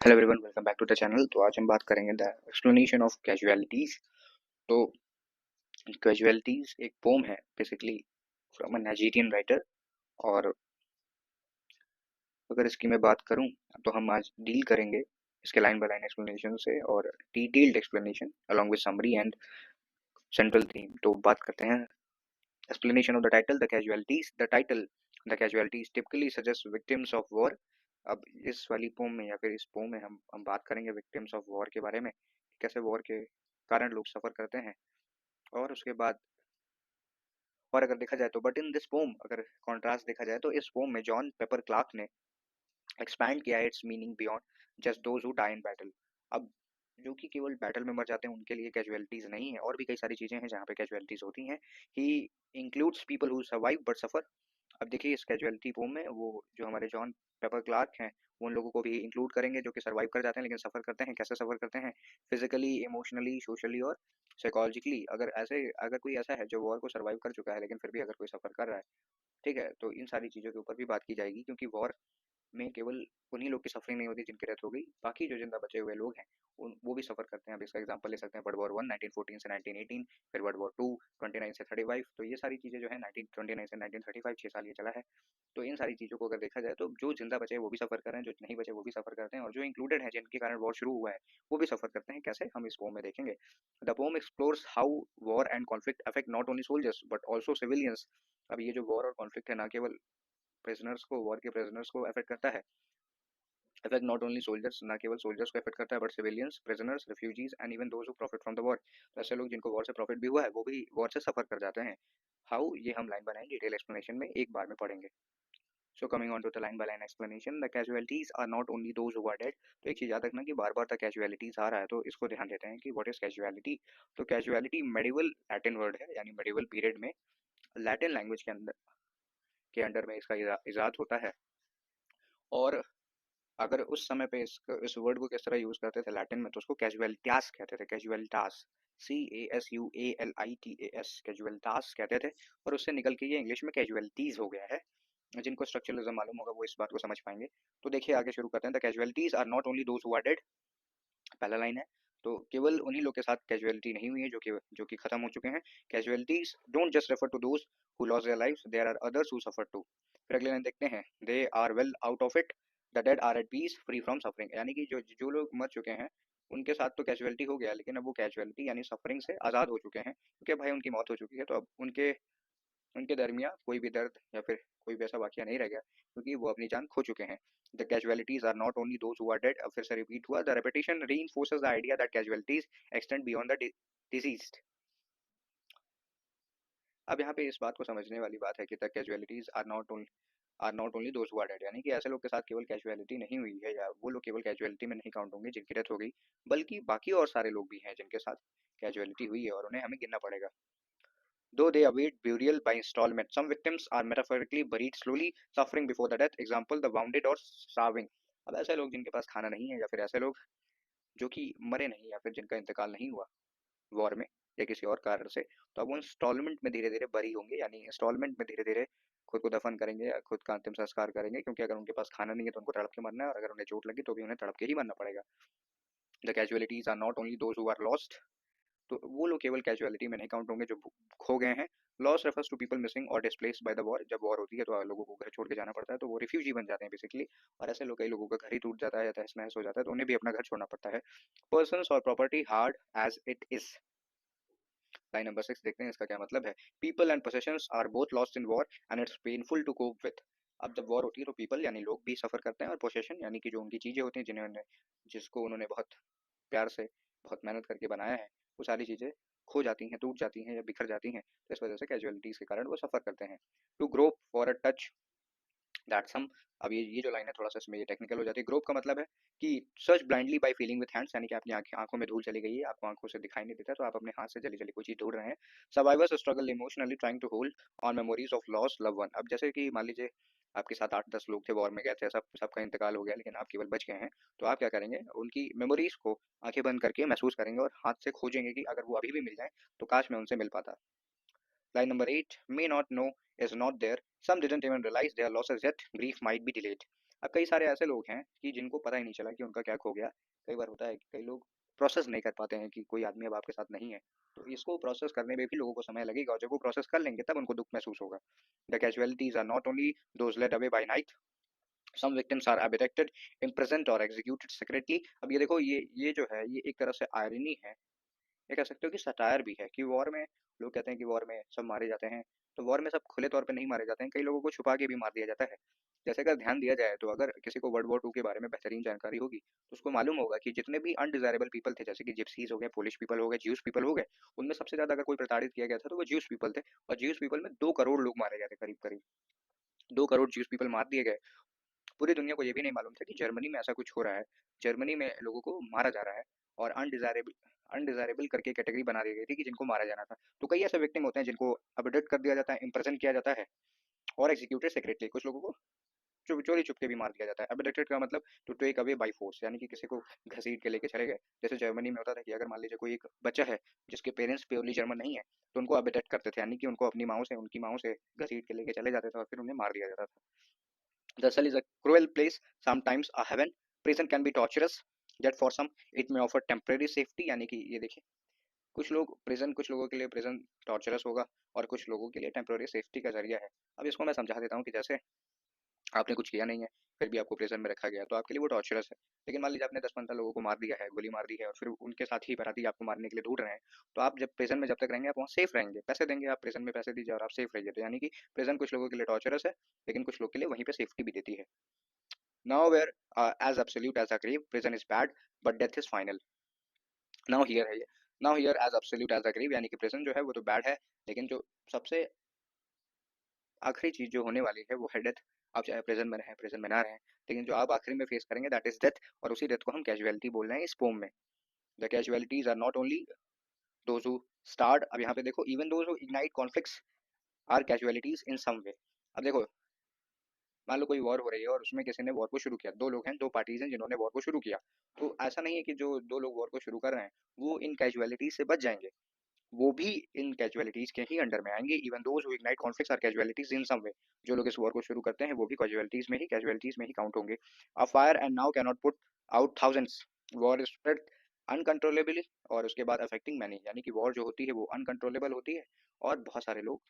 Hello everyone, welcome back to the channel. तो आज हम बात करेंगे द एक्सप्लेनेशन ऑफ कैजुअलिटीज। तो कैजुअलिटीज एक पोम है basically from a Nigerian writer. और अगर इसकी मैं बात करूं तो हम आज डील करेंगे इसके लाइन बाय लाइन एक्सप्लेनेशन से और detailed explanation along with summary and central theme. तो बात करते हैं explanation of the title, the casualties. The title, the casualties typically suggest victims of war. अब इस वाली पोम में या फिर इस पोम में हम बात करेंगे विक्टिम्स ऑफ वॉर के बारे में, कैसे वॉर के कारण लोग सफर करते हैं। और उसके बाद और अगर देखा जाए तो बट इन दिस पोम, अगर कॉन्ट्रास्ट देखा जाए तो इस पोम में जॉन पेपर क्लार्क ने एक्सपैंड किया है its meaning beyond just those who die in battle. अब जो कि केवल बैटल में मर जाते हैं उनके लिए कैजुअलिटीज नहीं है, और भी कई सारी चीजें हैं जहाँ पे कैजुअलिटीज होती हैं। He includes people who survive but suffer. अब देखिए इस कैजुअलिटी पोम में वो जो हमारे जॉन पेपर क्लार्क हैं वो उन लोगों को भी इंक्लूड करेंगे जो कि सर्वाइव कर जाते हैं लेकिन सफर करते हैं। कैसे सफर करते हैं? फिजिकली, इमोशनली, सोशली और साइकोलॉजिकली। अगर कोई ऐसा है जो वॉर को सर्वाइव कर चुका है लेकिन फिर भी अगर कोई सफर कर रहा है, ठीक है, तो इन सारी चीज़ों के ऊपर भी बात की जाएगी, क्योंकि वॉर में केवल उन्हीं लोग की सफरिंग नहीं होती जिनकी डेथ हो गई, बाकी जो जिंदा बचे हुए लोग हैं वो भी सफर करते हैं। अब इसका एग्जांपल ले सकते हैं वर्ल्ड वॉर वन 1914 से 1918, फिर वर्ल्ड वॉर टू 29 से 35। तो ये सारी चीज़ें जो है 1929 से 1935 6 साल ये चला है। तो इन सारी चीज़ों को अगर देखा जाए तो जो जिंदा बचे वो भी सफर कर रहे हैं, जो नहीं बचे वो भी सफर करते हैं, और जो इंक्लूडेड है जिनके कारण वॉर शुरू हुआ है वो भी सफर करते हैं। कैसे, हम इस पोम में देखेंगे। The pome explores how war and conflict affect not only soldiers but also civilians. अब ये जो वॉर और कॉन्फ्लिक्ट है ना केवल प्रिजनर्स को, वॉर के प्रिजनर्स को अफेक्ट करता है, अफेक्ट नॉट ओनली सोल्जर्स, ना केवल सोल्जर्स को अफेक्ट करता है but civilians, prisoners, refugees and even those who profit from the war. तो ऐसे लोग जिनको वॉर से प्रॉफिट भी हुआ है वो भी वॉर से सफर कर जाते हैं। हाउ, ये हम line by line detail explanation में एक बार में पढ़ेंगे। So coming on to the line by line explanation, the casualties are not only those who are dead. तो एक चीज याद रखना कि बार बार द कैजुअलिटीज आ रहा है तो इसको ध्यान देते हैं कि व्हाट इज कैजुअलिटी। तो कैजुअलिटी मेडिवल लैटिन वर्ड है, यानी मेडिवल पीरियड में लैटिन लैंग्वेज के अंडर में इसका इजाद होता है। और अगर उस समय पे इस वर्ड को किस तरह यूज करते थे लैटिन में, तो उसको कैजुअलिटास कहते थे। कैजुअलिटास, CASUALITAS, कैजुअलिटास कहते थे। और उससे निकल के ये इंग्लिश में कैजुअलिटीज हो गया है। जिनको स्ट्रक्चरलिज्म मालूम होगा वो इस बात को समझ पाएंगे। तो देखिए आगे शुरू करते हैं। The casualties are not only those who are dead, पहला लाइन है। तो केवल उन्हीं लोग के साथ कैजुअलिटी नहीं हुई है जो कि खत्म हो चुके हैं। Casualties don't just refer to those who lost their lives, there are others who suffer too. फिर अगले लाइन देखते हैं। They are well out of it, the dead are at peace free from suffering. यानी कि जो जो लोग मर चुके हैं उनके साथ तो कैजुअलिटी हो गया, लेकिन अब वो कैजुअलिटी यानी सफरिंग से आज़ाद हो चुके हैं, क्योंकि भाई उनकी मौत हो चुकी है। तो अब उनके उनके दरमियान कोई भी दर्द या फिर कोई भी ऐसा वाकया नहीं रह गया, क्योंकि वो अपनी जान खो चुके हैं। The casualties are not only those who are dead. अब फिर से रिपीट हुआ। The repetition reinforces the idea that casualties extend beyond the deceased. अब यहाँ पे इस बात को समझने वाली बात है कि the casualties are not only those who are dead, यानी कि ऐसे लोग के साथ केवल कैजुअलिटी नहीं हुई है, या वो लोग केवल कैजुअलिटी में नहीं काउंट होंगे जिनकी डेथ हो गई, बल्कि बाकी और सारे लोग भी हैं जिनके साथ कैजुअलिटी हुई है और उन्हें हमें गिनना पड़ेगा। Though they await burial by installment, some victims are metaphorically buried slowly, suffering before the death. Example, the wounded or starving. अब ऐसे लोग जिनके पास खाना नहीं है, या फिर ऐसे लोग जो कि मरे नहीं, या फिर जिनका इंतकाल नहीं हुआ वॉर में या किसी और कारण से, तो अब वो इंस्टॉलमेंट में धीरे धीरे बरी होंगे, यानी इंस्टॉलमेंट में धीरे धीरे खुद को दफन करेंगे या खुद का अंतिम संस्कार करेंगे, क्योंकि अगर उनके पास खाना नहीं है तो उनको तड़प के मरना है, और अगर उन्हें चोट लगी तो भी उन्हें तड़प के ही मरना पड़ेगा। The casualties are not only those who are lost. तो वो लोग केवल कैजुअलिटी में नहीं काउंट होंगे जो खो गए हैं। Loss refers to people missing और डिस्प्लेस्ड बाय द वॉर। जब वॉर होती है तो लोगों को घर छोड़ के जाना पड़ता है, तो वो रिफ्यूजी बन जाते हैं बेसिकली। और ऐसे लोग, कई लोगों का घर ही टूट जाता है या तहस नहस हो जाता है, तो उन्हें भी अपना घर छोड़ना पड़ता है। पर्सन्स और property hard as it is. Line number 6 देखते हैं इसका क्या मतलब है। People and possessions are both lost in war and it's painful to cope with. अब जब वॉर होती है तो पीपल यानी लोग भी सफर करते हैं, और पोसेशन यानी कि जो उनकी चीजें होती हैं जिसको उन्होंने बहुत प्यार से, बहुत मेहनत करके बनाया है, वो सारी चीज़ें खो जाती हैं, टूट जाती हैं या बिखर जाती हैं। तो इस वजह से कैजुअलिटीज के कारण वो सफ़र करते हैं। To grope for a touch that some. अब ये जो लाइन है थोड़ा सा इसमें ये टेक्निकल हो जाती है। ग्रोप का मतलब है कि search blindly by feeling with hands, यानी कि आपकी आंखों में धूल चली गई है, आपको आंखों से दिखाई नहीं देता, तो आप अपने हाथ से जली जली कोई चीज़ ढूंढ रहे हैं। Survivors struggle emotionally trying to hold on memories of loss love one. अब जैसे कि मान लीजिए आपके साथ 8-10 लोग थे, वॉर में गए थे, सबका इंतकाल हो गया, लेकिन आप केवल बच गए हैं, तो आप क्या करेंगे? उनकी मेमोरीज को आंखें बंद करके महसूस करेंगे और हाथ से खोजेंगे कि अगर वो अभी भी मिल जाए तो काश मैं उनसे मिल पाता। Line number 8, may not know is not there. Some didn't even realize their losses yet. Grief might be delayed. अब कई सारे ऐसे लोग हैं कि जिनको पता ही नहीं चला कि उनका क्या खो गया। कई बार होता है कि कई लोग प्रोसेस नहीं कर पाते हैं कि कोई आदमी अब आपके साथ नहीं है, तो इसको प्रोसेस करने में भी लोगों को समय लगेगा, और जब वो प्रोसेस कर लेंगे तब उनको दुख महसूस होगा। The casualties are not only those led away by night, some victims are abducted, imprisoned और executed secretly। अब ये देखो, ये जो है ये एक तरह से आयरनी है, ये कह सकते हो कि सटायर भी है कि वॉर में लोग कहते हैं कि वॉर में सब मारे जाते हैं, तो वॉर में सब खुले तौर पे नहीं मारे जाते हैं, कई लोगों को छुपा के भी मार दिया जाता है। जैसे अगर ध्यान दिया जाए तो अगर किसी को वर्ल्ड वॉर 2 के बारे में बेहतरीन जानकारी होगी तो उसको मालूम होगा कि जितने भी अनडिजायरेबल पीपल थे, जैसे कि जिप्सीज हो गए, पोलिश पीपल हो गए, ज्यूस पीपल हो गए, उनमें सबसे ज्यादा अगर कोई प्रताड़ित किया गया था तो वो ज्यूस पीपल थे। और ज्यूस पीपल में 2 करोड़ लोग मारे गए थे, करीब करीब 2 करोड़ ज्यूस पीपल मार दिए गए। पूरी दुनिया को ये भी नहीं मालूम था कि जर्मनी में ऐसा कुछ हो रहा है, जर्मनी में लोगों को मारा जा रहा है, और अनडिजायरेबल अनडिजायरेबल करके कैटेगरी बना दी गई थी कि जिनको मारा जाना था। तो कई ऐसे विक्टिम होते हैं जिनको अबडक्ट कर दिया जाता है, इम्प्रेजन किया जाता है और एग्जीक्यूटेड सेक्रेटली। कुछ लोगों को चोरी छुप के भी मार दिया जाता है। अबडक्टेड का मतलब to take away by force, यानी कि किसी को घसीट के लेके चले गए। जैसे जर्मनी में होता था कि अगर मान लीजिए कोई एक बच्चा है जिसके पेरेंट्स प्योरली जर्मन नहीं है, तो उनको अबडक्ट करते थे, यानी कि उनको अपनी माओ से उनकी माओ से घसीट के लेके चले जाते थे और फिर उन्हें मार दिया जाता था। The cell is a cruel place, sometimes a heaven. Prison can be torturous, yet for some it may offer temporary safety। यानी कि ये देखिए, कुछ लोग प्रिजन, कुछ लोगों के लिए प्रिजन टॉर्चरस होगा और कुछ लोगों के लिए टेम्पररी सेफ्टी का जरिया है। अब इसको मैं समझा देता हूँ कि जैसे आपने कुछ किया नहीं है, फिर भी आपको प्रिजन में रखा गया, तो आपके लिए वो टॉर्चरस है। लेकिन मान लीजिए आपने 10-15 लोगों को मार दिया है, गोली मार दी है, और फिर उनके साथ ही बराती आपको मारने के लिए ढूंढ रहे हैं, तो आप जब प्रिजन में जब तक रहेंगे आप वहाँ सेफ रहेंगे, पैसे देंगे, आप प्रिजन में पैसे दीजिए और आप सेफ रहिए। तो यानी कि प्रिजन कुछ लोगों के लिए टॉर्चरस है, लेकिन कुछ लोग के लिए वहीं पे सेफ्टी भी देती है। Nowhere as absolute as a grave, prison is bad, but death is final. Now here है ये, now here as absolute as a grave, यानी कि प्रिजन जो है वो तो बैड है, लेकिन जो सबसे आखिरी चीज जो होने वाली है वो है डेथ। आप चाहे प्रिजन में रहें, प्रिजन में ना रहें, लेकिन जो आप आखिरी में फेस करेंगे दैट इज डेथ, और उसी डेथ को हम कैजुअलिटी बोल रहे हैं इस पोम में। The casualties are not only those who started, अब यहाँ पे देखो, even those who ignite conflicts are casualties in some way. अब देखो, मान लो कोई वॉर हो रही है और उसमें किसी ने वॉर को शुरू किया, 2 लोग हैं, 2 पार्टीज हैं जिन्होंने वॉर को शुरू किया, तो ऐसा नहीं है कि जो 2 लोग वॉर को शुरू कर रहे हैं वो इन कैजुअलिटीज से बच जाएंगे, वो भी इन कैजुअलिटीज के ही अंडर में आएंगे। Even those who ignite conflicts are casualties in some way, जो लोग इस वॉर को शुरू करते हैं वो भी कैजुअलिटीज में ही काउंट होंगे। A fire and now can not put out thousands, war spread uncontrollably, और उसके बाद अफेक्टिंग मैनी, यानी कि वॉर जो होती है वो अनकंट्रोलेबल होती है, और बहुत सारे लोग,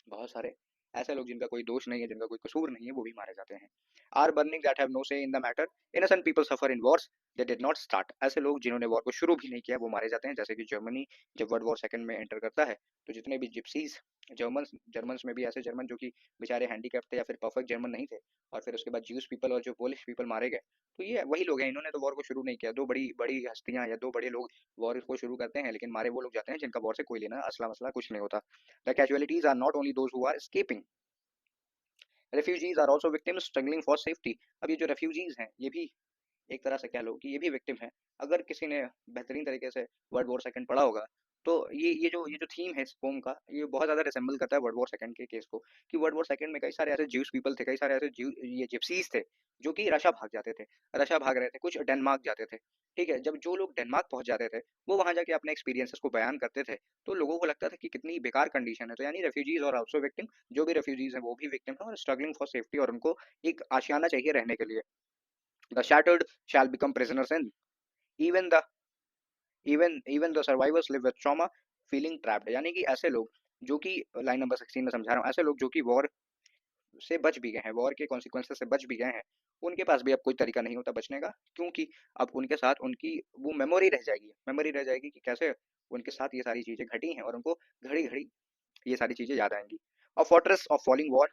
बहुत सारे ऐसे लोग जिनका कोई दोष नहीं है, जिनका कोई कसूर नहीं है, वो भी मारे जाते हैं। Are burning that have no say in the matter, innocent people suffer in wars they did not start. ऐसे लोग जिन्होंने वॉर को शुरू भी नहीं किया वो मारे जाते हैं। जैसे कि जर्मनी जब वर्ल्ड वॉर 2 में एंटर करता है, तो जितने भी जिप्सीज, जर्मन जर्मन्स में भी ऐसे जर्मन जो कि बेचारे हैंडीकैप थे या फिर परफेक्ट जर्मन नहीं थे, और फिर उसके बाद ज्यूस पीपल और जो पोलिश पीपल मारे गए, तो ये वही लोग हैं, इन्होंने तो वॉर को शुरू नहीं किया। 2 बड़ी बड़ी हस्तियां या 2 बड़े लोग वॉर को शुरू करते हैं, लेकिन मारे वो लोग जाते हैं जिनका वॉर से कोई लेना असला मसला कुछ नहीं होता। The casualties are not only those who are escaping, refugees are also victims struggling for safety. अब ये जो रेफ्यूजीज हैं ये भी एक तरह से कह लो कि ये भी विक्टिम है। अगर किसी ने बेहतरीन तरीके से वर्ल्ड वॉर 2 पढ़ा होगा, तो ये जो थीम है इस पोम का, ये बहुत ज़्यादा रिसेंबल करता है वर्ल्ड वॉर 2 के केस को। कि वर्ल्ड वॉर 2 में कई सारे ऐसे ज्यूस पीपल थे, कई सारे ऐसे ये जिप्सीज थे जो कि रशा भाग जाते थे, रशा भाग रहे थे, कुछ डेनमार्क जाते थे। ठीक है, जब जो लोग डेनमार्क पहुंच जाते थे वो वहां जाके अपने एक्सपीरियंसेस को बयान करते थे, तो लोगों को लगता था कि कितनी बेकार कंडीशन है। तो यानी रेफ्यूजीज और ऑल्सो विक्टिम, जो भी रेफ्यूजीज हैं वो भी विक्टिम है और स्ट्रगलिंग फॉर सेफ्टी, और उनको एक आशियाना चाहिए रहने के लिए। The shattered shall become prisoners in, even the even the survivors live with trauma, feeling trapped। यानी कि ऐसे लोग जो कि लाइन नंबर 16 में समझा रहा हूँ, ऐसे लोग जो कि वॉर से बच भी गए हैं, वॉर के कॉन्सिक्वेंसेस से बच भी गए हैं, उनके पास भी अब कोई तरीका नहीं होता बचने का, क्योंकि अब उनके साथ उनकी वो मेमोरी रह जाएगी कि कैसे उनके साथ ये सारी चीजें घटी हैं, और उनको घड़ी घड़ी ये सारी चीजें याद आएंगी। A fortress of falling war,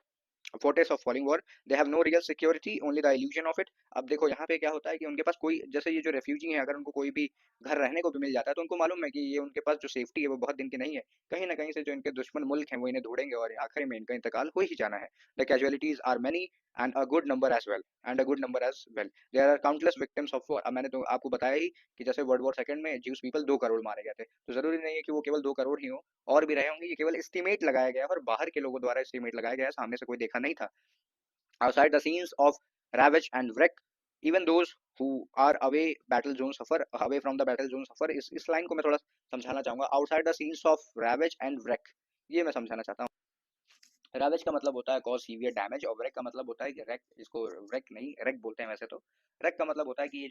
fortress of falling war, they have no real security only the illusion of it. अब देखो यहाँ पे क्या होता है कि उनके पास कोई, जैसे ये जो रेफ्यूजी हैं, अगर उनको कोई भी घर रहने को भी मिल जाता है तो उनको मालूम है कि ये उनके पास जो सेफ्टी है वो बहुत दिन की नहीं है, कहीं ना कहीं से जो इनके दुश्मन मुल्क हैं वो इन्हें ढूंढेंगे और आखिर में इनका इंतकाल हो ही जाना है। The casualties are many and a good number as well, there are countless victims of war. अब मैंने तो आपको बताया ही कि जैसे वर्ल्ड वॉर 2 में ज्यूस पीपल 2 करोड़ मारे गए थे, तो जरूरी नहीं है कि वो केवल 2 करोड़ ही हो, और भी रहे होंगे। ये केवल एस्टिमेट लगाया गया है और बाहर के लोगों द्वारा एस्टिमेट लगाया गया है, सामने से कोई देखा नहीं था। Outside the scenes of ravage and wreck, even those who are away battle zone suffer, away from the battle zone suffer। इस लाइन को मैं थोड़ा समझाना चाहूंगा। Outside the scenes of ravage and wreck, ये मैं समझाना चाहता हूँ। रावेज का मतलब होता है कॉज सीवियर डैमेज, और wreck का मतलब होता है कि wreck, इसको wreck नहीं wreck बोलते हैं वैसे तो। wreck का मतलब होता है कि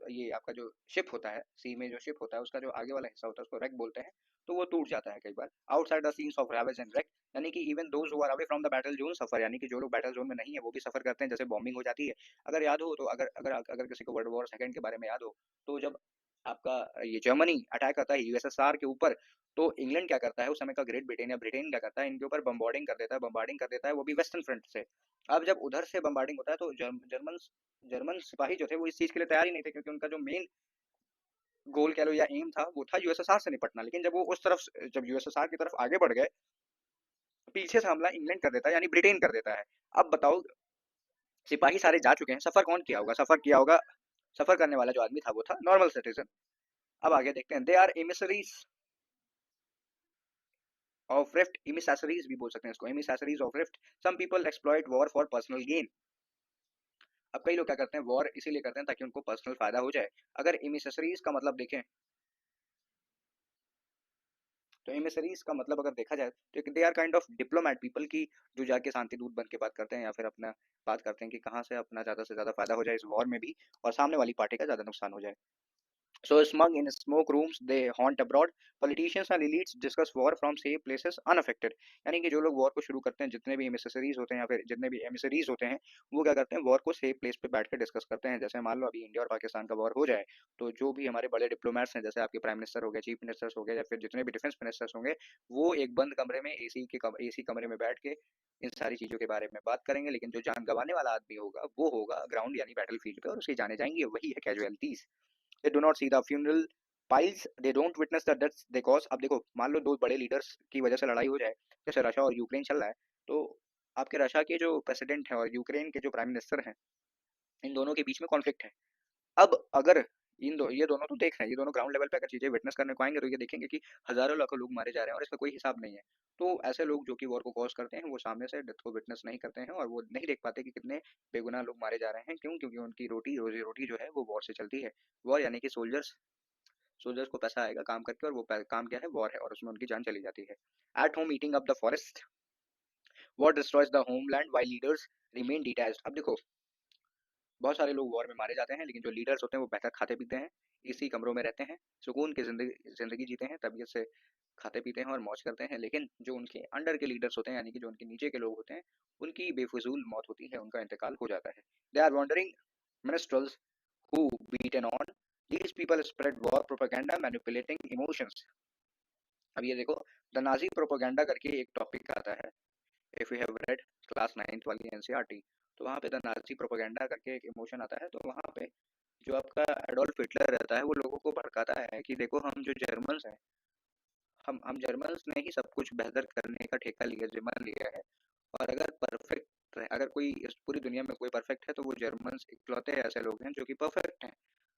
ये आपका जो शिप होता है, सी में जो शिप होता है उसका जो आगे वाला हिस्सा होता है उसको wreck बोलते हैं, तो वो टूट जाता है कई बार। Outside the scenes of ravage and wreck, यानी कि even those who are away from the battle zone suffer, यानी कि जो लोग बैटल जोन में नहीं है वो भी सफर करते हैं, जैसे बॉम्बिंग हो जाती है। अगर याद हो तो अगर अगर अगर किसी को वर्ल्ड वॉर सेकंड के बारे में याद हो, तो जब आपका ये जर्मनी अटैक करता है यूएसएसआर के ऊपर, तो इंग्लैंड क्या करता है उस समय का, ग्रेट ब्रिटेन या ब्रिटेन क्या करता है, इनके ऊपर बम्बार्डिंग कर देता है, वो भी वेस्टर्न फ्रंट से। अब जब उधर से बम्बार्डिंग होता है तो जर्मन जर्मन सिपाही जो थे वो इस चीज के लिए तैयार ही नहीं थे, क्योंकि उनका जो मेन गोल कह लो या एम था वो था यूएसएसआर से निपटना। लेकिन जब वो उस तरफ, जब यूएसएसआर की तरफ आगे बढ़ गए, पीछे से हमला इंग्लैंड कर देता है, यानी ब्रिटेन कर देता है। अब बताओ, सिपाही सारे जा चुके हैं, सफर कौन किया होगा? सफर करने वाला जो आदमी था वो था नॉर्मल सिटीजन। अब आगे देखते हैं, they are emissaries of rift, emissaries भी बोल सकते हैं इसको, emissaries of rift. Some people exploit war for personal gain. अब कई लोग क्या करते हैं, वॉर इसीलिए करते हैं ताकि उनको पर्सनल फायदा हो जाए। अगर इमिसेसरीज का मतलब देखें, तो इमिसरीज का मतलब अगर देखा जाए तो they are kind of diplomat people की, जो जाके शांति दूत बन के बात करते हैं, या फिर अपना बात करते हैं कि कहाँ से अपना ज्यादा से ज्यादा फायदा हो जाए इस वॉर में भी, और सामने वाली पार्टी का ज्यादा नुकसान हो जाए। So smug in smoke rooms they haunt abroad. Politicians and elites discuss war from safe places unaffected. यानी कि जो लोग वॉर को शुरू करते हैं, जितने भी एमिसरीज होते हैं या फिर जितने भी एमिसरीज होते हैं, वो क्या करते हैं, वॉर को सेफ प्लेस पे बैठ के डिस्कस करते हैं। जैसे मान लो अभी इंडिया और पाकिस्तान का वॉर हो जाए, तो जो भी हमारे बड़े डिप्लोमेट्स हैं, जैसे आपके प्राइम मिनिस्टर हो गए, चीफ मिनिस्टर्स हो गए, या फिर जितने भी डिफेंस मिनिस्टर्स होंगे, वो एक बंद कमरे में एसी कमरे में बैठ के इन सारी चीजों के बारे में बात करेंगे। लेकिन जो जान गंवाने वाला आदमी होगा वो होगा ग्राउंड यानी बैटल फील्ड पे, और उसके जाने जाएंगे, वही है casualties. They do not see the funeral piles, they don't witness the deaths they cause। अब देखो, मान लो दो बड़े लीडर्स की वजह से लड़ाई हो जाए, जैसे रशिया और यूक्रेन चल रहा है, तो आपके रशिया के जो प्रेसिडेंट है और यूक्रेन के जो प्राइम मिनिस्टर हैं, इन दोनों के बीच में कॉन्फ्लिक्ट है। अब अगर ये दोनों तो देख रहे हैं, ये दोनों ग्राउंड लेवल पे अगर चीजें विटनेस करने को आएंगे, तो ये देखेंगे कि हजारों लाखों लोग मारे जा रहे हैं और इसका कोई हिसाब नहीं है। तो ऐसे लोग जो कि वॉर को कॉज करते हैं, वो सामने से डेथ को विटनेस नहीं करते हैं, और वो नहीं देख पाते कि कितने बेगुनाह लोग मारे जा रहे हैं। क्यों? क्योंकि उनकी रोजी रोटी जो है वो वॉर से चलती है। वॉर यानी कि सोल्जर्स को पैसा आएगा काम करके, और वो काम क्या है, वॉर है, और उसमें उनकी जान चली जाती है। At home eating up the forest, war destroys the homeland while leaders remain detached. अब देखो, बहुत सारे लोग वॉर में मारे जाते हैं, लेकिन जो लीडर्स होते हैं वो बेहतर खाते पीते हैं, इसी कमरों में रहते हैं, सुकून की जिंदगी जीते हैं, तबीयत से खाते पीते हैं और मौज करते हैं। लेकिन जो उनके अंडर के लीडर्स होते हैं, यानी कि जो उनके नीचे के लोग होते हैं, उनकी बेफजूल मौत होती है, उनका इंतकाल हो जाता है। They are wandering minstrels who beaten on, these people spread war propaganda manipulating emotions। अब ये देखो, द नाजी प्रोपेगेंडा करके एक टॉपिक आता है, if you have read class 9th वाली एनसीईआरटी, तो वहाँ पे द नाजी प्रोपेगेंडा करके एक इमोशन आता है। तो वहाँ पे जो आपका एडोल्फ हिटलर रहता है, वो लोगों को भड़काता है कि देखो, हम जो जर्मन्स हैं, हम जर्मन्स ने ही सब कुछ बेहतर करने का ठेका लिया, जिम्मा लिया है। और अगर कोई इस पूरी दुनिया में कोई परफेक्ट है, तो वो जर्मन्स इकलौते ऐसे लोग हैं जो कि परफेक्ट हैं।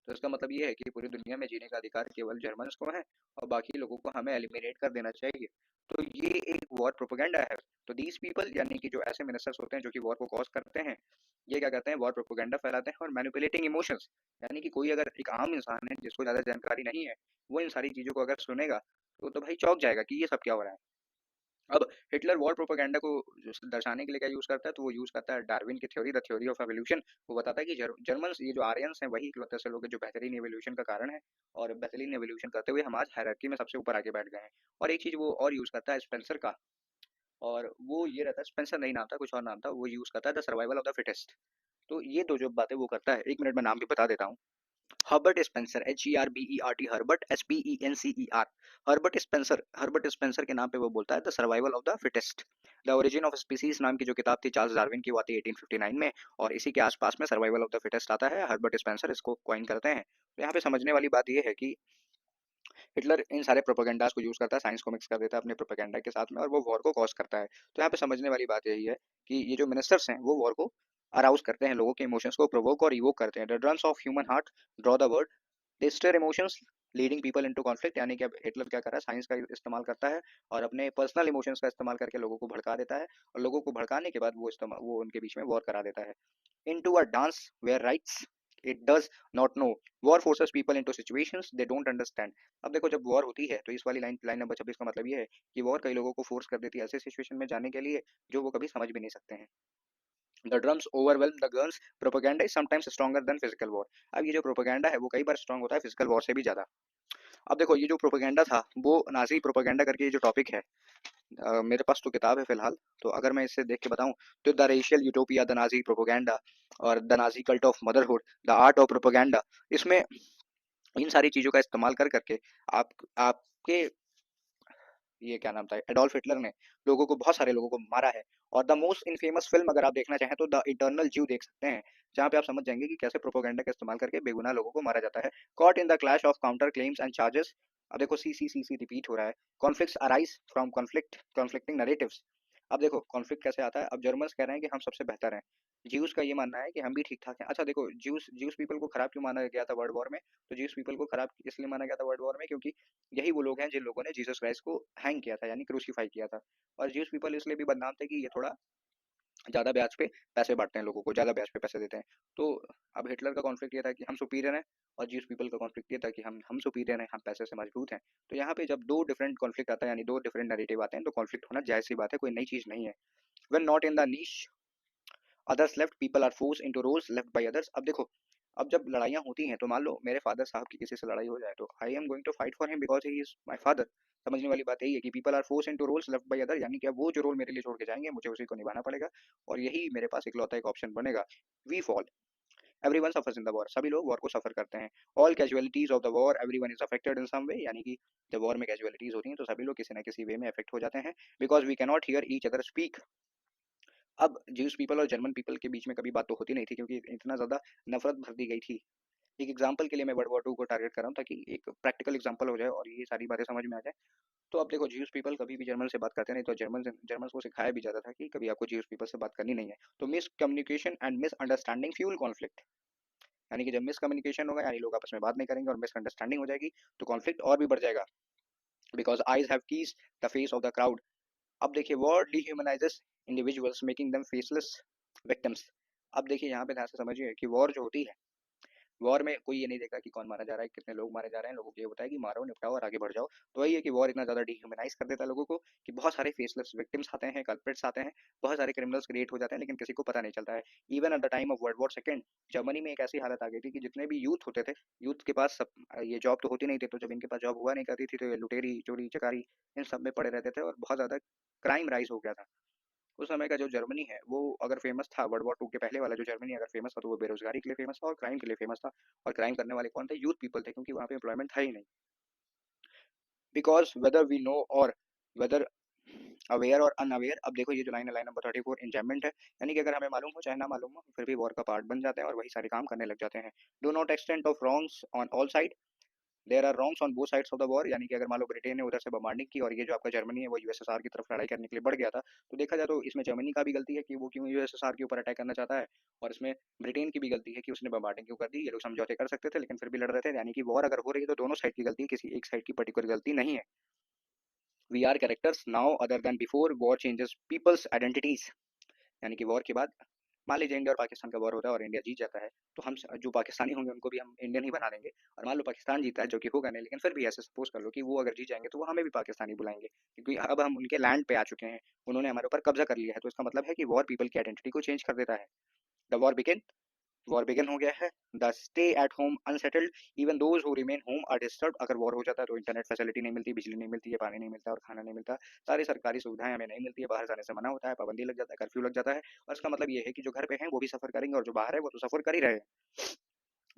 तो इसका मतलब ये है कि पूरी दुनिया में जीने का अधिकार केवल जर्मन्स को है, और बाकी लोगों को हमें एलिमिनेट कर देना चाहिए। तो ये एक वॉर प्रोपेगेंडा है। तो दीज पीपल, यानी कि जो ऐसे मिनिस्टर्स होते हैं जो कि वॉर को कॉज करते हैं, ये क्या करते हैं, वॉर प्रोपेगेंडा फैलाते हैं और मैनिपुलेटिंग इमोशंस, यानी कि कोई अगर एक आम इंसान है जिसको ज्यादा जानकारी नहीं है, वो इन सारी चीजों को अगर सुनेगा, तो भाई चौंक जाएगा कि ये सब क्या हो रहा है। अब हिटलर वॉर प्रोपेगेंडा को दर्शाने के लिए क्या यूज करता है, तो वो यूज करता है डार्विन की theory, the theory of evolution. वो बताता है कि जर्मन्स, ये जो आर्यंस हैं, वही इकलौते ऐसे लोग हैं जो बेहतरीन एवोल्यूशन का कारण है, और बेहतरीन एवोल्यूशन करते हुए हम आज हायरार्की में सबसे ऊपर आके बैठ गए हैं। और एक चीज वो और यूज करता है स्पेंसर का, और वो ये रहता है, स्पेंसर नहीं नाम था, कुछ और नाम था, वो यूज करता है the survival of the fittest. तो ये दो जो बातें वो करता है, एक मिनट में नाम भी बता देता हूँ। Herbert Spencer, HERBERT, Herbert SPENCER। Herbert Spencer के नाम पे वो बोलता है the survival of the fittest. The origin of species नाम की जो किताब थी चार्ल्स डार्विन की, वो आती है 1859 में, और इसी के आसपास में सर्वाइवल ऑफ द फिटेस्ट आता है, हर्बर्ट स्पेंसर इसको कॉइन करते हैं। तो यहाँ पे समझने वाली बात ये है कि हिटलर इन सारे प्रोपेगेंडास को यूज करता है, साइंस को मिक्स कर देता है अपने प्रोपेगेंडा के साथ में, और वो वॉर को कॉज करता है। तो यहाँ पे समझने वाली बात यही है कि ये जो मिनिस्टर्स हैं वो वॉर को अराउज करते हैं, लोगों के इमोशंस को प्रोवोक और इवोक करते हैं। The drums of human heart draw the word, they stir emotions leading people into conflict. यानी कि अब हिटलर क्या कर रहा है, साइंस का इस्तेमाल करता है और अपने पर्सनल इमोशंस का इस्तेमाल करके लोगों को भड़का देता है, और लोगों को भड़काने के बाद वो उनके बीच में वॉर करा देता है। Into a dance where rights it does not know, war forces people into situations they don't understand. अब देखो जब वॉर होती है तो इस वाली लाइन नंबर 26 का मतलब ये है कि वॉर कई लोगों को फोर्स कर देती है ऐसे सिचुएशन में जाने के लिए जो वो कभी समझ भी नहीं सकते हैं। The drums overwhelm the girls, propaganda is sometimes stronger than physical war. अब ये जो प्रोपेगेंडा है वो कई बार स्ट्रॉन्ग होता है फिजिकल वॉर से भी ज्यादा। अब देखो ये जो प्रोपेगेंडा था वो नाजी प्रोपेगेंडा करके ये जो टॉपिक है, मेरे पास तो किताब है फिलहाल, तो अगर मैं इससे देख के बताऊं तो the racial utopia, the Nazi propaganda और the Nazi cult of motherhood, the art of propaganda, इसमें इन सारी चीजों का इस्तेमाल कर करके आप आपके ये क्या नाम था एडोल्फ हिटलर ने लोगों को, बहुत सारे लोगों को मारा है। और द मोस्ट इनफेमस फिल्म अगर आप देखना चाहें तो द इटर्नल ज्यू देख सकते हैं, जहां पे आप समझ जाएंगे कि कैसे प्रोपोगेंडा का इस्तेमाल करके बेगुनाह लोगों को मारा जाता है। Caught in the clash of counter claims and charges. अब देखो सी रिपीट हो रहा है। Conflicts arise from conflicting narratives. अब देखो कॉन्फ्लिक्ट कैसे आता है, अब जर्मन्स कह रहे हैं कि हम सबसे बेहतर हैं, ज्यूज का ये मानना है कि हम भी ठीक ठाक हैं। अच्छा देखो ज्यूस ज्यूस पीपल को खराब क्यों माना गया था वर्ल्ड वॉर में, तो ज्यूस पीपल को खराब इसलिए माना गया था वर्ल्ड वॉर में क्योंकि यही वो लोग हैं जिन लोगों ने जीसस क्राइस्ट को हैंग किया था यानी क्रूसीफाई किया था। और ज्यूस पीपल इसलिए भी बदनाम थे कि ये थोड़ा ज्यादा ब्याज पे पैसे बांटते हैं लोगों को, ज्यादा ब्याज पे पैसे देते हैं। तो अब हिटलर का कॉन्फ्लिक्ट ये था कि हम सुपीरियर हैं, और ज्यूस पीपल का कॉन्फ्लिक्ट ये था कि हम सुपीरियर हैं, हम पैसे से मजबूत हैं। तो यहाँ पे जब दो डिफरेंट कॉन्फ्लिक्ट आता है यानी दो डिफरेंट नैरेटिव आते हैं तो कॉन्फ्लिक्ट होना जायज सी बात है, कोई नई चीज नहीं है। when not in the niche others left, people are forced into roles left by others। अब देखो अब जब लड़ाइयाँ होती हैं तो मान लो मेरे फादर साहब की किसी से लड़ाई हो जाए तो I am going to fight for him because he is my father. समझने वाली बात यही है कि people are force into roles left by other, यानी कि अब वो जो रोल मेरे लिए छोड़ के जाएंगे मुझे उसी को निभाना पड़ेगा, और यही मेरे पास इकलौता एक ऑप्शन बनेगा। We fall, everyone suffers in the war, सभी लोग वॉर को सफर करते हैं। All casualties of the war everyone is affected in some way, यानी कि जब वॉर में कैजुअलिटीज होती हैं तो सभी लोग किसी न किसी वे में अफेक्ट हो जाते हैं। Because we cannot hear each other speak. अब ज्यूस पीपल और जर्मन पीपल के बीच में कभी बात तो होती नहीं थी क्योंकि इतना ज़्यादा नफरत भर दी गई थी। एक एग्जांपल के लिए मैं वर्ल्ड वॉर टू को टारगेट कर रहा हूँ ताकि एक प्रैक्टिकल एग्जांपल हो जाए और ये सारी बातें समझ में आ जाए। तो अब देखो ज्यूस पीपल कभी भी जर्मन से बात करते नहीं, तो जर्मन को सिखाया भी जाता था कि कभी आपको ज्यूस पीपल से बात करनी नहीं है। तो miss communication and miss understanding fuel conflict, यानी कि जब मिस कम्युनिकेशन होगा यानी लोग आपस में बात नहीं करेंगे और मिस अंडरस्टैंडिंग हो जाएगी तो कॉन्फ्लिक्ट और भी बढ़ जाएगा। Because eyes have keys the face of the crowd. अब देखिए war dehumanises individuals making them faceless victims. अब देखिए यहाँ पे ध्यान से समझिए कि वॉर जो होती है, वॉर में कोई ये नहीं देखा कि कौन मारा जा रहा है, कितने लोग मारे जा रहे हैं, लोगों को ये होता है कि मारो निपटाओ और आगे बढ़ जाओ। तो वही है कि वॉर इतना ज्यादा डिह्यूमनाइज कर देता है लोगों को कि बहुत सारे फेसलेस विक्टिम्स आते हैं, कल्प्रिट्स आते हैं, बहुत सारे क्रिमिनल्स क्रिएट हो जाते हैं लेकिन किसी को पता नहीं चलता है। Even at the time of world war second Germany में एक ऐसी हालत आ गई थी कि जितने भी यूथ होते थे, यूथ के पास सब ये जॉब तो होती नहीं थी, तो जब इनके पास जॉब हुआ नहीं करती थी तो ये लुटेरी चोरी चकारी इन सब में पड़े रहते थे और बहुत ज्यादा क्राइम राइज हो गया था। उस समय का जो जर्मनी है वो अगर फेमस था वर्ल्ड वॉर टू के पहले वाला जो जर्मनी अगर फेमस था तो वो बेरोजगारी के लिए फेमस था और क्राइम के लिए फेमस था। और क्राइम करने वाले कौन थे, यूथ पीपल थे, क्योंकि वहाँ पे एम्प्लॉयमेंट था ही नहीं। बिकॉज वेदर वी नो और वेदर अवेयर और अनअवेयर। अब देखो ये जो लाइन है लाइन नंबर 34 इंजॉयमेंट है, यानी कि अगर हमें मालूम हो चाहे ना मालूम हो फिर भी वॉर का पार्ट बन जाते हैं और वही सारे काम करने लग जाते हैं। Do not extend of wrongs on all side, there are wrongs on both sides of the war, यानी कि अगर मान लो ब्रिटेन ने उधर से बम्बार्डिंग की और ये जो आपका जर्मनी है वो यूएसएसआर की तरफ लड़ाई करने के लिए बढ़ गया था, तो देखा जाए तो इसमें जर्मनी का भी गलती है कि वो क्यों यूएसएसआर के ऊपर अटैक करना चाहता है, और इसमें ब्रिटेन की भी गलती है कि उसने बम्बार्डिंग क्यों कर दी। ये लोग समझौते कर सकते थे लेकिन फिर भी लड़ रहे थे, यानी कि वॉर अगर हो रही है तो दोनों साइड की गलती है, किसी एक साइड की पर्टिकुलर गलती नहीं है। We are characters now other than before, war changes people's identities, यानी कि वॉर के बाद मान लीजिए इंडिया और पाकिस्तान का वॉर होता है और इंडिया जीत जाता है तो हम जो पाकिस्तानी होंगे उनको भी हम इंडियन ही बना देंगे, और मान लो पाकिस्तान जीता है जो कि होगा नहीं लेकिन फिर भी ऐसे सपोज कर लो कि वो अगर जीत जाएंगे तो वो हमें भी पाकिस्तानी बुलाएंगे क्योंकि अब हम उनके लैंड पे आ चुके हैं, उन्होंने हमारे ऊपर कब्जा कर लिया है। तो इसका मतलब है कि वॉर पीपल की आइडेंटिटी को चेंज कर देता है। द वॉर बिगिन हो गया है। The stay at home unsettled, even those who remain home are disturb. अगर वॉर हो जाता है तो इंटरनेट फैसिलिटी नहीं मिलती, बिजली नहीं मिलती है, पानी नहीं मिलता और खाना नहीं मिलता, सारी सरकारी सुविधाएं हमें नहीं मिलती है, बाहर जाने से मना होता है, पाबंदी लग जाता है, कर्फ्यू लग जाता है। और इसका मतलब ये है कि जो घर पे हैं वो भी सफर करेंगे और जो बाहर है वो तो सफर कर ही रहे हैं।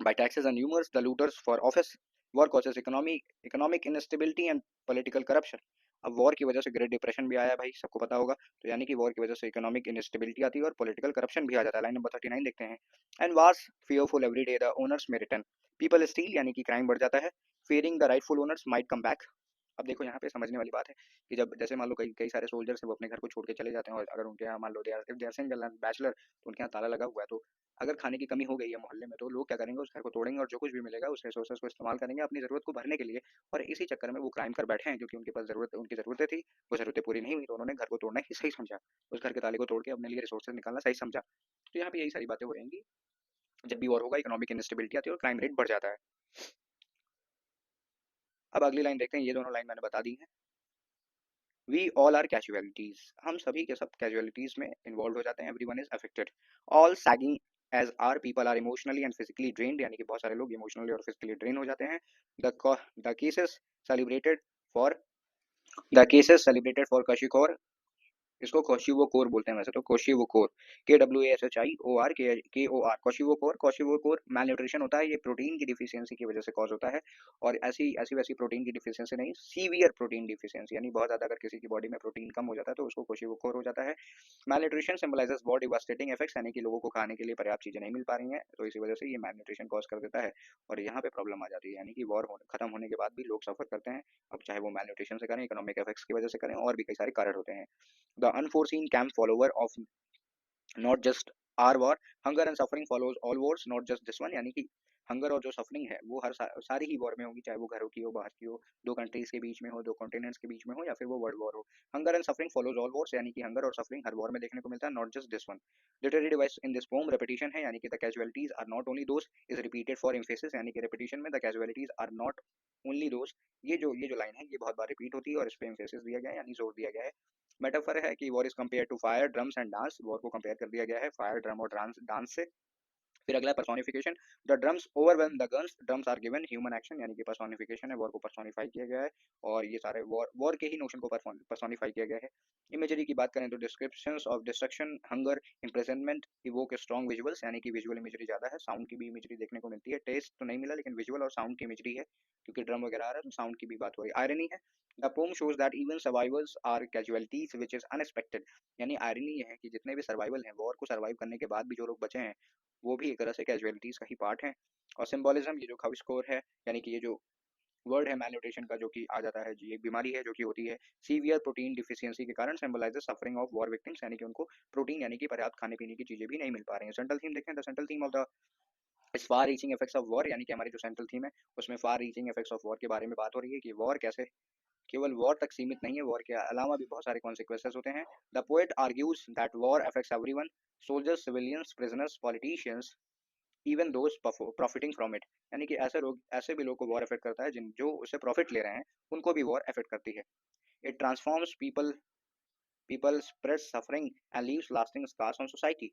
By taxes and humors, the looters for office, war causes economic instability and political corruption। अब वॉर की वजह से ग्रेट डिप्रेशन भी आया भाई, सबको पता होगा, तो यानी कि वॉर की वजह से इकोनॉमिक इनस्टेबिलिटी आती है और पॉलिटिकल करप्शन भी आ जाता है। लाइन नंबर 39 देखते हैं। And wars fearful every day, the owners में रिटर्न, पीपल स्टील, यानी कि क्राइम बढ़ जाता है। Fearing the rightful owners might come back. अब देखो यहाँ पे समझने वाली बात है कि जब जैसे मान लो कई कई सारे सोल्जर्स हैं वो अपने घर को छोड़ के चले जाते हैं और अगर उनके यहाँ मान लो they are single and bachelor तो उनके यहाँ ताला लगा हुआ है, तो अगर खाने की कमी हो गई है मोहल्ले में तो लोग क्या करेंगे, उस घर को तोड़ेंगे और जो कुछ भी मिलेगा उस रिसोर्सेज को इस्तेमाल करेंगे अपनी जरूरत को भरने के लिए। और इसी चक्कर में वो क्राइम कर बैठे हैं क्योंकि उनके पास उनकी जरूरतें थी, वो जरूरतें पूरी नहीं हुई तो उन्होंने घर को तोड़ना ही सही समझा, उस घर के ताले को तोड़ के अपने लिए रिसोर्सेज निकालना सही समझा। तो यहाँ पे यही सारी बातें हो रहेंगी। जब भी वॉर होगा इकोनॉमिक इनस्टेबिलिटी आती है और क्राइम रेट बढ़ जाता है। अब अगली लाइन देखते हैं, ये दोनों लाइन मैंने बता दी हैं। वी ऑल आर कैजुअलिटीज, हम सभी के सब कैजुअलिटीज में इन्वॉल्व हो जाते हैं। Everyone is affected, all sagging age are people are emotionally and physically drained, यानी कि बहुत सारे लोग इमोशनली और फिजिकली ड्रेन हो जाते हैं। The cases celebrated for the cases celebrated for कशिकोर, इसको कोशिवोकोर बोलते हैं वैसे तो, कोशिवोकोर, KWASHIOR कोशिवोकोर। कोशिवोकोर मैल न्यूट्रिशन होता है, ये प्रोटीन की डिफिशियंसी की वजह से कॉज होता है, और ऐसी ऐसी वैसी प्रोटीन की डिफिशियंसी नहीं, सीवियर प्रोटीन डिफिशियंसी, यानी बहुत ज्यादा अगर किसी की बॉडी में प्रोटीन कम हो जाता है तो उसको कोशिवोकोर हो जाता है। मैल न्यूट्रिशन सिंबलाइजेस बहुत डिवास्टेटिंग इफेक्ट्स, यानी कि लोगों को खाने के लिए पर्याप्त चीजें नहीं मिल पा रही हैं, तो इसी वजह से ये मैल न्यूट्रिशन कॉज कर देता है, और यहाँ पे प्रॉब्लम आ जाती है, यानी कि वॉर खत्म होने के बाद भी लोग सफर करते हैं। अब चाहे वो मैल न्यूट्रिशन से करें, इकोनॉमिक इफेक्ट्स की वजह से करें, और भी कई सारे कारण होते हैं। The unforeseen camp follower of not just our war, hunger and suffering follows all wars, not just this one, यानी कि हंगर और जो सफरिंग है वो सारी ही वॉर में होगी, चाहे वो घरों की हो, बाहर की हो, दो कंट्रीज के बीच में हो, दो कॉन्टिनेंट्स के बीच में हो, या फिर वो वर्ल्ड वॉर हो। Hunger and suffering follows all Wars, यानी कि हंगर और सफरिंग हर वॉर में देखने को मिलता है, not just this one. Literary device in this poem repetition है, यानी कि the casualties are not only those is repeated for emphasis, यानी कि रेपिटेशन में the casualties are not only those, ये जो लाइन है ये बहुत बार रिपीट होती है और इस पे एम्फेसिस दिया गया है, यानी जोर दिया गया है। मेटाफर है कि war is compare to fire drums and dance, war को कंपेयर कर दिया गया है फायर ड्रम और डांस से। फिर अगला personification, the drums overwhelm the guns, drums are given human action, यानी कि पर्सोनिफिकेशन है, वॉर को पर्सोनिफाई किया गया है, और ये सारे वॉर के ही नोशन को पर्सोनिफाई किया गया है। इमेजरी की बात करें तो descriptions of destruction, hunger, imprisonment evoke strong visuals, यानी कि विजुअल इमेजरी ज्यादा है, साउंड की भी इमेजरी देखने को मिलती है, टेस्ट तो नहीं मिला लेकिन विजुअल और साउंड की इमेजरी है, क्योंकि ड्रम वगैरह आ रहा है तो साउंड की भी बात हो रही है। आयरनी है, the poem shows that even survivors are casualties which is unexpected, यानी आयरनी ये है कि जितने भी सर्वाइवल हैं, वॉर को सर्वाइव करने के बाद भी जो लोग बचे हैं वो भी एक तरह से कैजुअलिटीज का ही पार्ट है। और सिंबोलिज्म, ये जो खविश स्कोर है, यानी कि ये जो वर्ड है मैलन्यूट्रिशन का, जो कि आ जाता है जी, एक बीमारी है जो कि होती है सीवियर प्रोटीन डिफिशियंसी के कारण, symbolizes suffering of war victims, यानी कि उनको प्रोटीन यानी कि पर्याप्त खाने पीने की चीजें भी नहीं मिल पा रही हैं। सेंट्रल थीम देखें, the central theme of the is far reaching effects of war, यानी कि हमारी जो सेंट्रल थीम है उसमें far reaching effects of war के बारे में बात हो रही है कि वॉर कैसे केवल वॉर तक सीमित नहीं है, वॉर के अलावा भी बहुत सारे कॉन्सिक्वेंसेस होते हैं। The poet argues that war affects everyone, soldiers, civilians, prisoners, politicians, even those profiting from it, यानी कि ऐसे भी लोग को वॉर अफेक्ट करता है जिन जो उससे प्रॉफिट ले रहे हैं, उनको भी वॉर अफेक्ट करती है। It transforms people spread suffering and leaves lasting scars on society.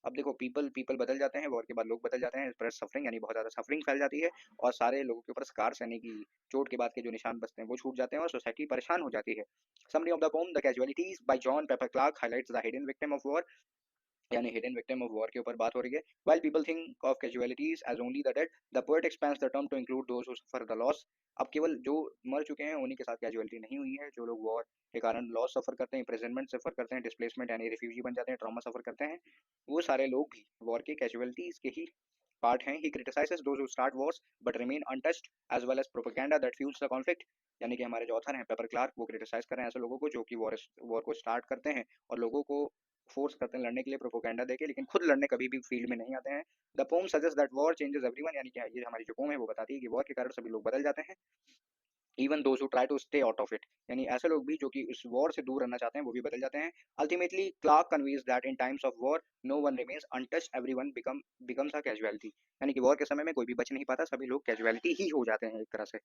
अब देखो, पीपल पीपल बदल जाते हैं, वॉर के बाद लोग बदल जाते हैं, स्प्रेड सफरिंग यानी बहुत ज़्यादा सफरिंग फैल जाती है, और सारे लोगों के ऊपर स्कार्स यानी कि चोट के बाद के जो निशान बचते हैं वो छूट जाते हैं, और सोसाइटी परेशान हो जाती है। Summary of the poem, the casualties by John Pepper Clark highlights the hidden victim of war, यानी हिडन विक्टिम ऑफ वॉर के ऊपर बात हो रही है। While people think of casualties as only the dead, the poet expands the term to include those who suffer the loss. अब केवल जो मर चुके हैं उन्हीं के साथ कैजुअलिटी नहीं हुई है, जो लोग वॉर के कारण लॉस सफर करते हैं, इम्प्रिजनमेंट सफर करते हैं, डिस्प्लेसमेंट यानी रिफ्यूजी बन जाते हैं, ट्रॉमा सफर करते हैं, वो सारे लोग भी वॉर के कैजुअलिटीज के ही पार्ट हैं। He criticises those who start wars but remain untouched as well as propaganda that fuels the conflict, यानी कि हमारे जो ऑथर हैं पेपर क्लार्क, वो क्रिटिसाइज कर रहे हैं ऐसे लोगों को जो कि वॉर को स्टार्ट करते हैं और लोगों को फोर्स करते हैं लड़ने के लिए प्रोपोगेंडा देके, लेकिन खुद लड़ने कभी भी फील्ड में नहीं आते हैं। The pome suggest that war changes everyone, यानी कि ये हमारी जो पोम है वो बताती है कि वॉर के कारण सभी लोग बदल जाते हैं, even those who try to stay out of it, यानी ऐसे लोग भी जो कि इस वॉर से दूर रहना चाहते हैं वो भी बदल जाते हैं। Ultimately Clarke conveys that in times of war no one remains untouched, everyone becomes a casualty, यानी कि वॉर के समय में कोई भी बच नहीं पाता, सभी लोग कैजुअलिटी ही हो जाते हैं एक तरह से।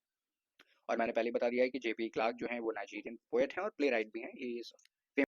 और मैंने पहले बता दिया है कि जेपी क्लार्क जो है वो नाइजीरियन पोएट हैं और प्ले राइट भी हैं, ये